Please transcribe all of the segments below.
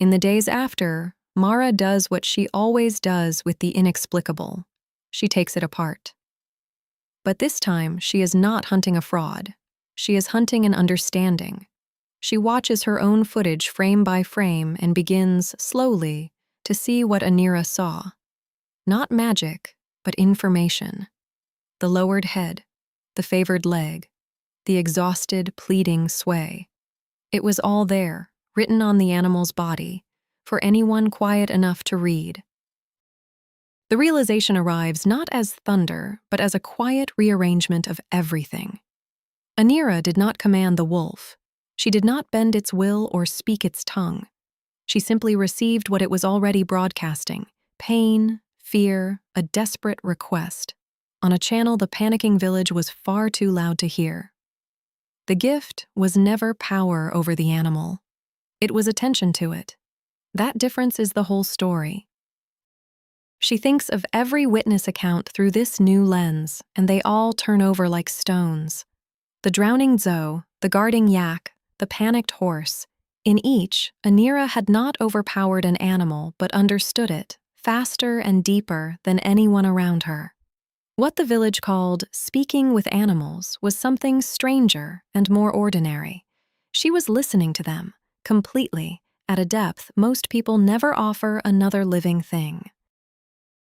In the days after, Mara does what she always does with the inexplicable. She takes it apart. But this time, she is not hunting a fraud. She is hunting an understanding. She watches her own footage frame by frame and begins, slowly, to see what Anira saw. Not magic, but information. The lowered head, the favored leg, the exhausted, pleading sway. It was all there, written on the animal's body, for anyone quiet enough to read. The realization arrives not as thunder, but as a quiet rearrangement of everything. Anira did not command the wolf. She did not bend its will or speak its tongue. She simply received what it was already broadcasting: pain, fear, a desperate request, on a channel the panicking village was far too loud to hear. The gift was never power over the animal. It was attention to it. That difference is the whole story. She thinks of every witness account through this new lens, and they all turn over like stones. The drowning Zoe, the guarding yak, the panicked horse. In each, Anira had not overpowered an animal but understood it, faster and deeper than anyone around her. What the village called speaking with animals was something stranger and more ordinary. She was listening to them, completely, at a depth most people never offer another living thing.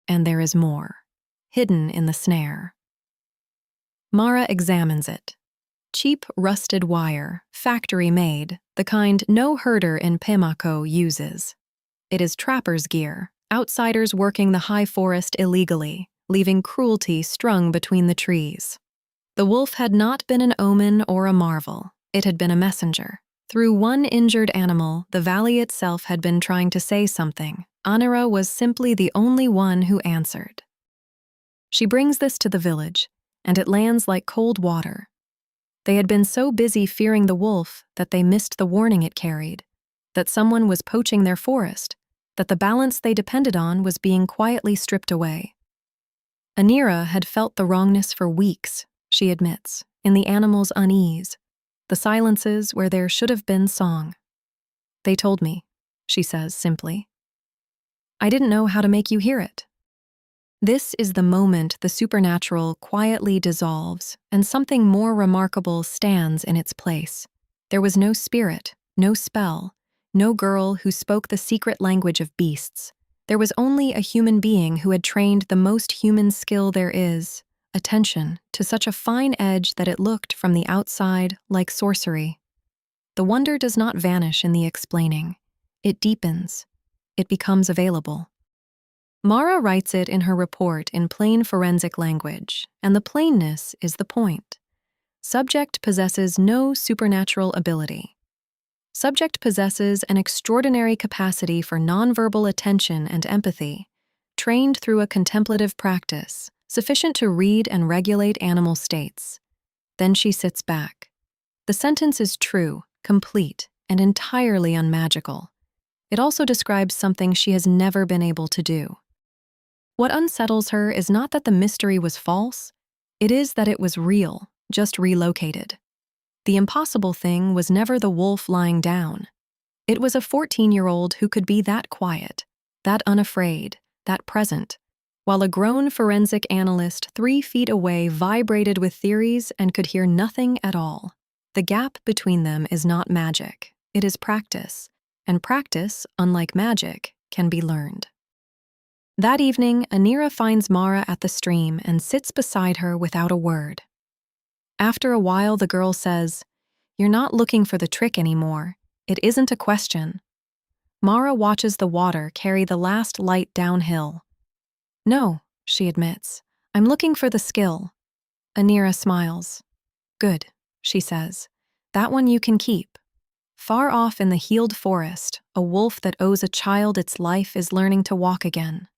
And there is more, hidden in the snare. Mara examines it. Cheap rusted wire, factory-made, the kind no herder in Pemako uses. It is trapper's gear, outsiders working the high forest illegally, leaving cruelty strung between the trees. The wolf had not been an omen or a marvel. It had been a messenger. Through one injured animal, the valley itself had been trying to say something. Anira was simply the only one who answered. She brings this to the village, and it lands like cold water. They had been so busy fearing the wolf that they missed the warning it carried, that someone was poaching their forest, that the balance they depended on was being quietly stripped away. Anira had felt the wrongness for weeks, she admits, in the animal's unease, the silences where there should have been song. They told me, she says simply. I didn't know how to make you hear it. This is the moment the supernatural quietly dissolves, and something more remarkable stands in its place. There was no spirit, no spell, no girl who spoke the secret language of beasts. There was only a human being who had trained the most human skill there is, attention, to such a fine edge that it looked from the outside like sorcery. The wonder does not vanish in the explaining. It deepens. It becomes available. Mara writes it in her report in plain forensic language, and the plainness is the point. Subject possesses no supernatural ability. Subject possesses an extraordinary capacity for nonverbal attention and empathy, trained through a contemplative practice, sufficient to read and regulate animal states. Then she sits back. The sentence is true, complete, and entirely unmagical. It also describes something she has never been able to do. What unsettles her is not that the mystery was false, it is that it was real, just relocated. The impossible thing was never the wolf lying down. It was a 14-year-old who could be that quiet, that unafraid, that present, while a grown forensic analyst 3 feet away vibrated with theories and could hear nothing at all. The gap between them is not magic, it is practice, and practice, unlike magic, can be learned. That evening, Anira finds Mara at the stream and sits beside her without a word. After a while, the girl says, "You're not looking for the trick anymore. It isn't a question." Mara watches the water carry the last light downhill. "No," she admits, "I'm looking for the skill." Anira smiles. "Good," she says. "That one you can keep." Far off in the healed forest, a wolf that owes a child its life is learning to walk again.